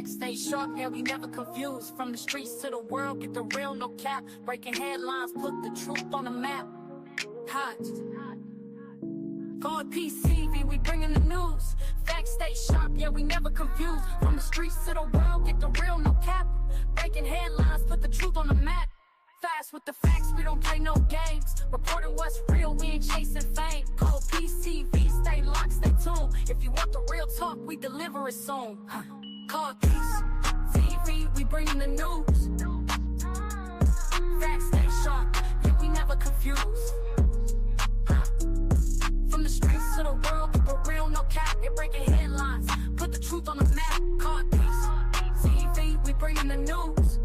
Facts stay sharp, yeah, we never confused. From the streets to the world, get the real, no cap. Breaking headlines, put the truth on the map. Hot. God PCV, we bringing the news. Facts stay sharp, yeah, we never confused. From the streets to the world, get the real, no cap. Breaking headlines, put the truth on the map. Fast with the facts, we don't play no games. Reporting what's real, we ain't chasing fame. Call PCV, stay locked, stay tuned. If you want the real talk, we deliver it soon. Call PCV, we bringing the news. Facts stay sharp, yeah, we never confused. From the streets to the world, get the real, no cap. They breaking headlines, put the truth on the map. Call PCV, we bringing the news.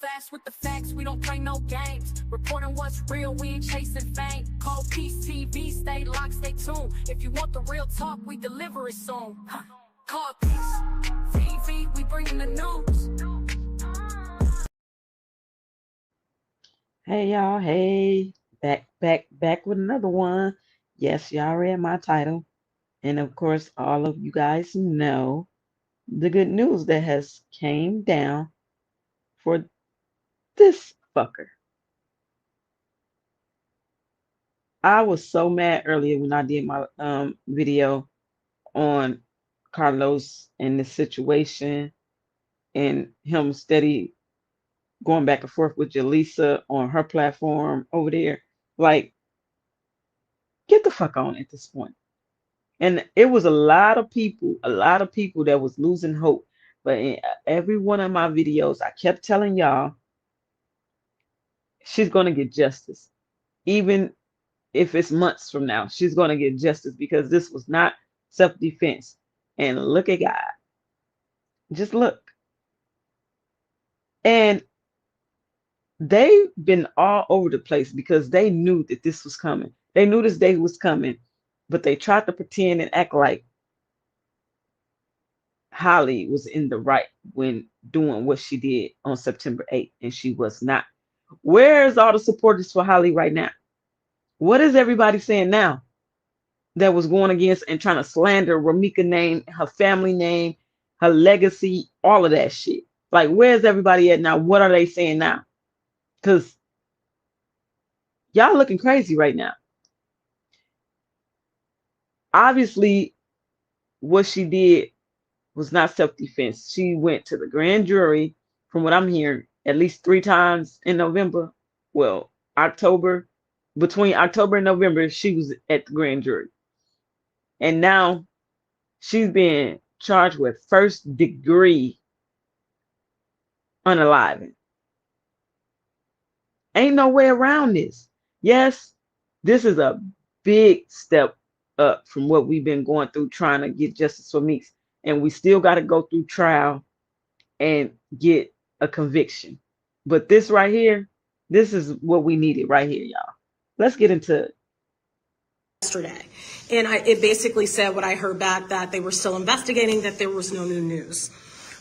Fast with the facts, we don't play no games. Reporting what's real, we ain't chasing fame. Call PCV, stay locked, stay tuned. If you want the real talk, we deliver it soon. Call PCV, we bringing the news. Hey y'all, hey, back with another one. Yes, y'all read my title. And of course, all of you guys know the good news that has came down for this fucker. I was so mad earlier when I did my video on Carlos and the situation and him steady going back and forth with Jaleesa on her platform over there. Like, get the fuck on at this point. And it was a lot of people that was losing hope. But in every one of my videos, I kept telling y'all, she's going to get justice. Even if it's months from now, she's going to get justice because this was not self-defense. And look at God. Just look. And they've been all over the place because they knew that this was coming. They knew this day was coming, but they tried to pretend and act like Holly was in the right when doing what she did on September 8th, and she was not. Where's all the supporters for Holly right now? What is everybody saying now that was going against and trying to slander Romeca name, her family name, her legacy, all of that shit? Like, where's everybody at now? What are they saying now? Because y'all looking crazy right now. Obviously, what she did was not self-defense. She went to the grand jury, from what I'm hearing, at least 3 times in November. Well, October, between October and November, she was at the grand jury. And now she's being charged with first-degree unaliving. Ain't no way around this. Yes, this is a big step up from what we've been going through trying to get justice for Meeks. And we still got to go through trial and get a conviction. But this right here, this is what we needed right here, y'all. Let's get into it. Yesterday. And it basically said what I heard back, that they were still investigating, that there was no new news.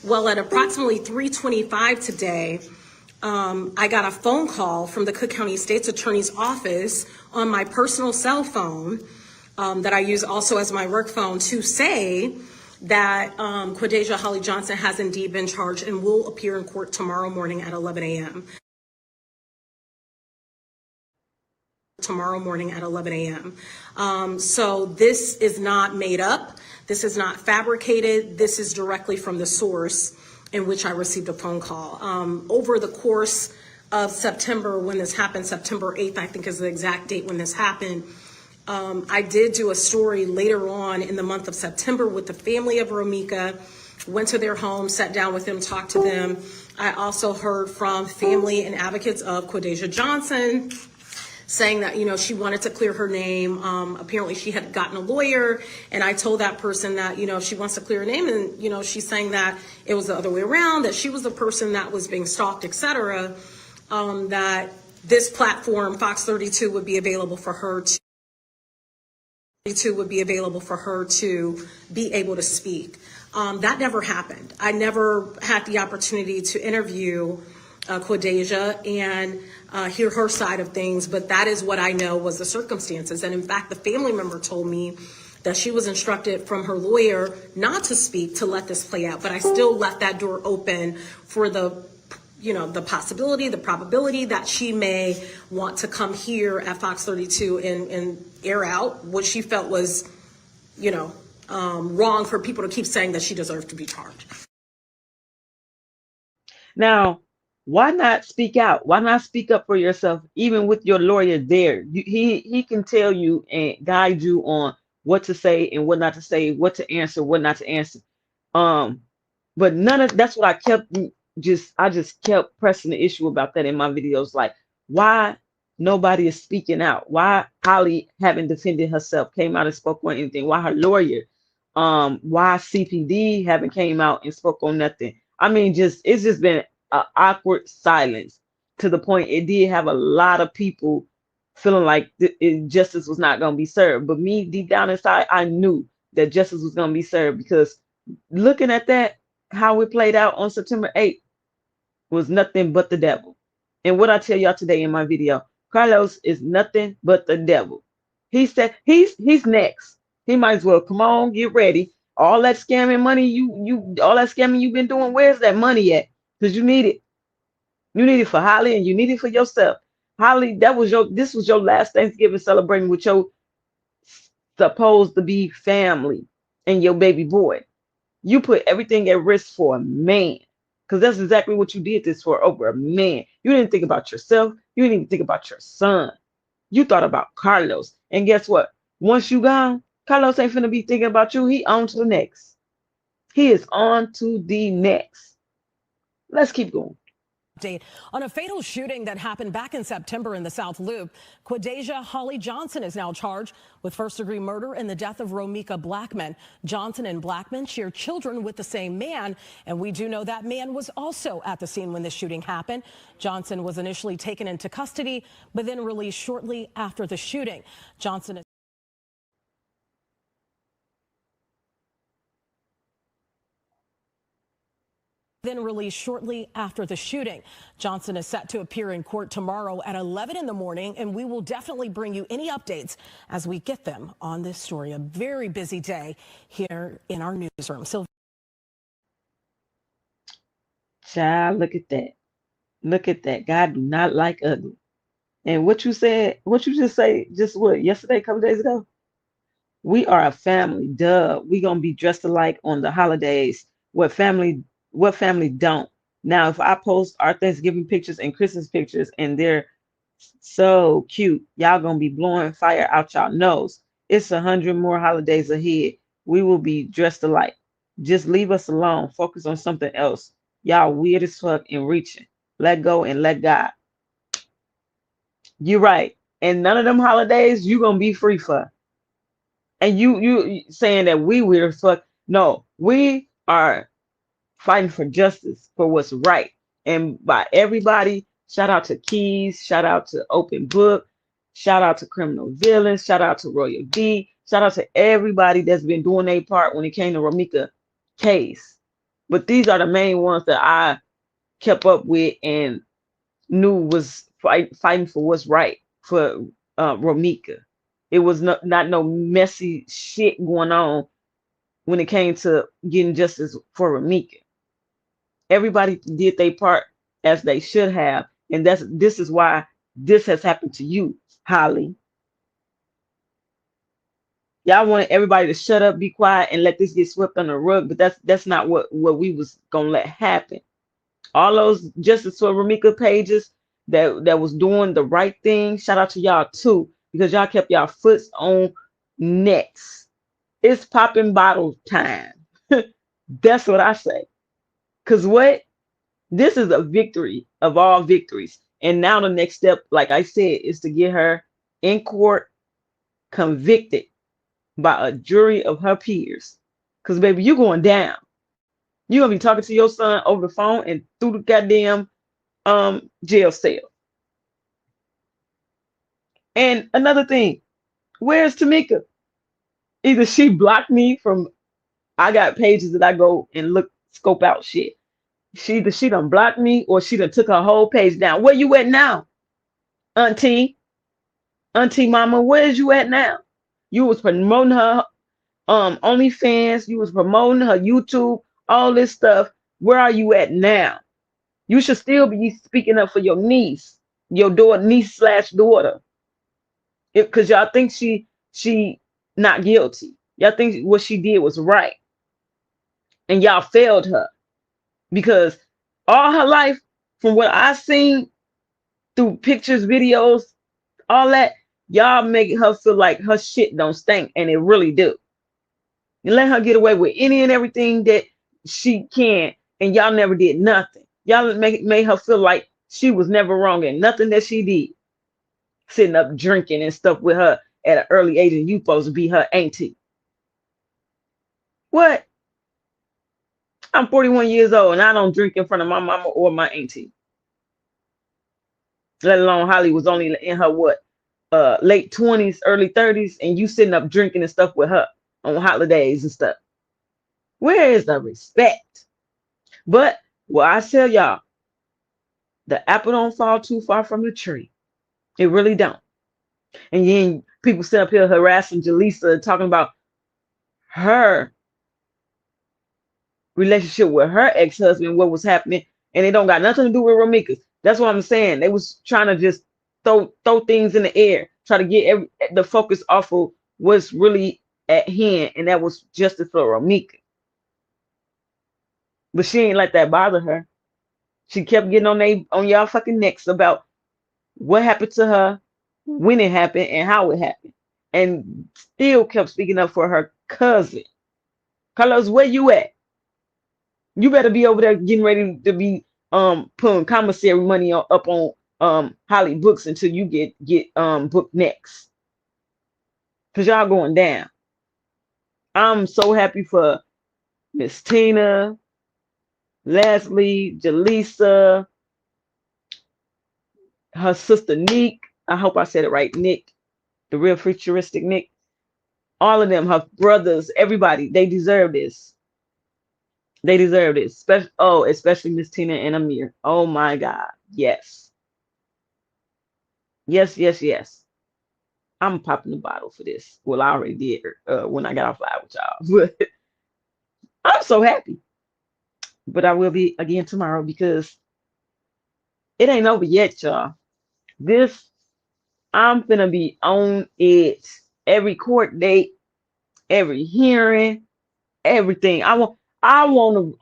Well, at approximately 3:25 today, I got a phone call from the Cook County State's Attorney's Office on my personal cell phone that I use also as my work phone to say that Quadajah Holly Johnson has indeed been charged and will appear in court tomorrow morning at 11 a.m. Tomorrow morning at 11 a.m. So this is not made up. This is not fabricated. This is directly from the source in which I received a phone call. Over the course of September, when this happened, September 8th, I think is the exact date when this happened, I did do a story later on in the month of September with the family of Romeca, went to their home, sat down with them, talked to them. I also heard from family and advocates of Quadajah Johnson saying that, you know, she wanted to clear her name. Apparently she had gotten a lawyer, and I told that person that, you know, if she wants to clear her name, and, you know, she's saying that it was the other way around, that she was the person that was being stalked, etc., that this platform, Fox 32, would be available for her to be able to speak. That never happened. I never had the opportunity to interview Quadajah and hear her side of things, but that is what I know was the circumstances. And in fact, the family member told me that she was instructed from her lawyer not to speak, to let this play out. But I still left that door open for the possibility, the probability that she may want to come here at Fox 32 and air out what she felt was, wrong for people to keep saying that she deserved to be charged. Now, why not speak out? Why not speak up for yourself, even with your lawyer there? He can tell you and guide you on what to say and what not to say, what to answer, what not to answer. Um, but none of that's what I just kept pressing the issue about that in my videos. Like, why nobody is speaking out? Why Holly haven't defended herself, came out and spoke on anything? Why her lawyer? Why CPD haven't came out and spoke on nothing? I mean, it's just been an awkward silence to the point it did have a lot of people feeling like justice was not going to be served. But me, deep down inside, I knew that justice was going to be served, because looking at that, how it played out on September 8th was nothing but the devil. And what I tell y'all today in my video, Carlos is nothing but the devil. He said he's next. He might as well come on, get ready. All that scamming money all that scamming you've been doing, where's that money at? Because you need it. You need it for Holly and you need it for yourself. Holly, this was your last Thanksgiving celebrating with your supposed to be family and your baby boy. You put everything at risk for a man, because that's exactly what you did this for, over a man. You didn't think about yourself. You didn't even think about your son. You thought about Carlos. And guess what? Once you gone, Carlos ain't finna be thinking about you. He on to the next. He is on to the next. Let's keep going. Update on a fatal shooting that happened back in September in the South Loop. Quadajah Holly Johnson is now charged with first-degree murder in the death of Romeca Blackman. Johnson and Blackman share children with the same man, and we do know that man was also at the scene when the shooting happened. Johnson was initially taken into custody, but then released shortly after the shooting. Johnson is Johnson is set to appear in court tomorrow at 11 in the morning, and we will definitely bring you any updates as we get them on this story. A very busy day here in our newsroom. Child, look at that. Look at that. God do not like ugly. And what you just say, yesterday, a couple days ago? We are a family, duh. We gonna be dressed alike on the holidays. What family don't? Now, if I post our Thanksgiving pictures and Christmas pictures and they're so cute, y'all gonna be blowing fire out y'all nose. It's 100 more holidays ahead. We will be dressed alike. Just leave us alone. Focus on something else. Y'all weird as fuck and reaching. Let go and let God. You're right. And none of them holidays you gonna be free for. And you saying that we weird as fuck. No, we are fighting for justice, for what's right. And by everybody, shout out to Keys, shout out to Open Book, shout out to Criminal Villains, shout out to Royal D, shout out to everybody that's been doing their part when it came to Romeca case. But these are the main ones that I kept up with and knew was fighting for what's right for Romeca. It was not no messy shit going on when it came to getting justice for Romeca. Everybody did their part as they should have, and this is why this has happened to you, Holly. Y'all wanted everybody to shut up, be quiet, and let this get swept under the rug, but that's not what we was gonna let happen. All those Justice for Romeca pages that was doing the right thing, shout out to y'all too, because y'all kept y'all foots on necks. It's popping bottle time. That's what I say. Because this is a victory of all victories. And now the next step, like I said, is to get her in court convicted by a jury of her peers. Because, baby, you're going down. You're going to be talking to your son over the phone and through the goddamn jail cell. And another thing, where's Tamika? Either she blocked me from, I got pages that I go and scope out shit. She done blocked me, or she done took her whole page down. Where you at now, Auntie Mama? Where's you at now? You was promoting her OnlyFans, you was promoting her YouTube, all this stuff. Where are you at now? You should still be speaking up for your niece, your daughter, niece slash daughter, because y'all think she not guilty. Y'all think what she did was right, and y'all failed her because all her life, from what I seen through pictures, videos, all that, y'all make her feel like her shit don't stink, and it really do. You let her get away with any and everything that she can, and y'all never did nothing. Y'all made her feel like she was never wrong in nothing that she did. Sitting up drinking and stuff with her at an early age, and you supposed to be her auntie. What? I'm 41 years old, and I don't drink in front of my mama or my auntie. Let alone Holly was only in her what, late 20s, early 30s, and you sitting up drinking and stuff with her on holidays and stuff. Where is the respect? But well, I tell y'all, the apple don't fall too far from the tree. It really don't. And then people sit up here harassing Jaleesa, talking about her relationship with her ex-husband, what was happening, and it don't got nothing to do with Romeca. That's what I'm saying. They was trying to just throw things in the air, try to get the focus off of what's really at hand, and that was justice for Romeca. But she ain't let that bother her. She kept getting on y'all fucking necks about what happened to her, when it happened, and how it happened, and still kept speaking up for her cousin. Carlos, where you at? You better be over there getting ready to be putting commissary money up on Holly books until you get booked next. Cause y'all going down. I'm so happy for Miss Tina, Leslie, Jaleesa, her sister Nick. I hope I said it right, Nick, the real futuristic Nick. All of them, her brothers, everybody, they deserve this. They deserve this. Especially Miss Tina and Amir. Oh my God. Yes. Yes, yes, yes. I'm popping the bottle for this. Well, I already did when I got off live with y'all. But I'm so happy. But I will be again tomorrow because it ain't over yet, y'all. I'm gonna be on it. Every court date, every hearing, everything. I want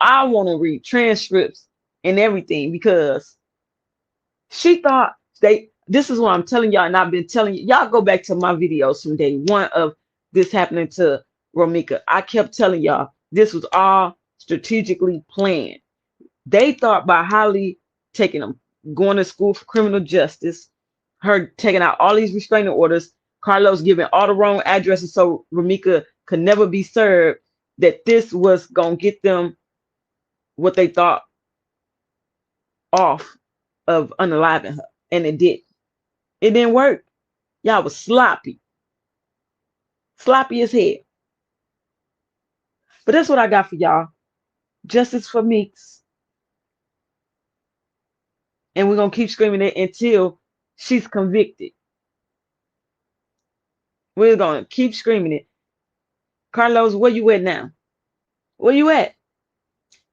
to read transcripts and everything because she thought this is what I'm telling y'all, and I've been telling y'all go back to my videos from day one of this happening to Romeca. I kept telling y'all this was all strategically planned. They thought by Holly taking them, going to school for criminal justice, her taking out all these restraining orders, Carlos giving all the wrong addresses so Romeca could never be served, that this was gonna get them what they thought off of unaliving her, and it did. It didn't work. Y'all was sloppy as hell. But that's what I got for y'all. Justice for Meeks, and we're gonna keep screaming it until she's convicted. We're gonna keep screaming it. Carlos, where you at now? Where you at?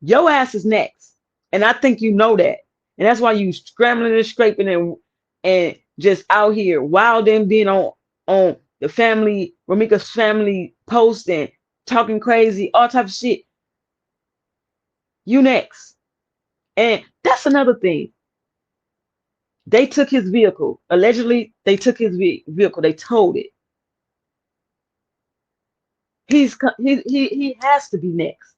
Your ass is next, and I think you know that, and that's why you scrambling and scraping and just out here wild and being on the family, Romeca's family post and talking crazy, all type of shit. You next. And that's another thing. They took his vehicle. Allegedly, they took his vehicle. They towed it. He has to be next.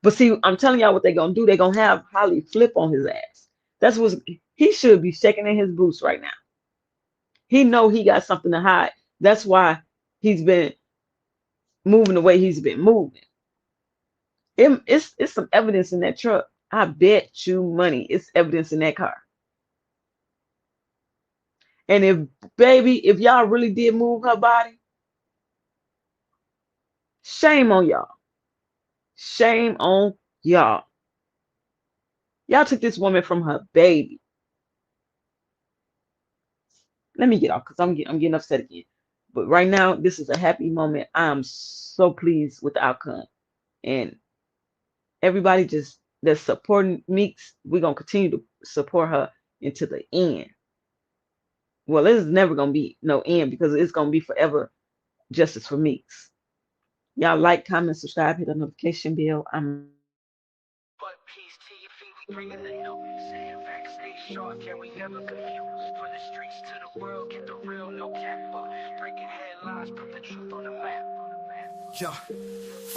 But see, I'm telling y'all what they're gonna do. They're gonna have Holly flip on his ass. That's what he should be shaking in his boots right now. He know he got something to hide. That's why he's been moving the way he's been moving. It's some evidence in that truck. I bet you money it's evidence in that car. And if y'all really did move her body, shame on y'all. Shame on y'all. Y'all took this woman from her baby. Let me get off because I'm getting upset again. But right now, this is a happy moment. I'm so pleased with the outcome. And everybody just that's supporting Meeks, we're gonna continue to support her into the end. Well, there's never gonna be no end because it's gonna be forever justice for Meeks. Y'all like, comment, subscribe, hit the notification bell. But peace to your feet, we bringing the news. Facts stay sharp, yeah, we never confused. From the streets to the world, get the real, no cap. Breaking headlines, put the truth on the map. Yeah,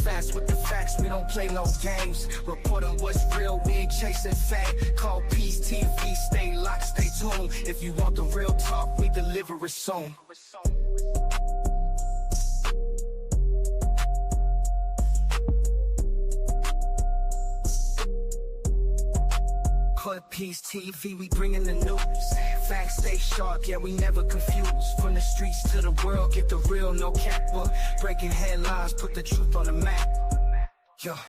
fast with the facts, we don't play no games. Reporting what's real, we ain't chasing fame. Call Peace TV, stay locked, stay tuned. If you want the real talk, we deliver it soon. Call Peace TV, we bringing the news. Facts stay sharp, yeah, we never confused. From the streets to the world, get the real, no cap. Breaking headlines, put the truth on the map.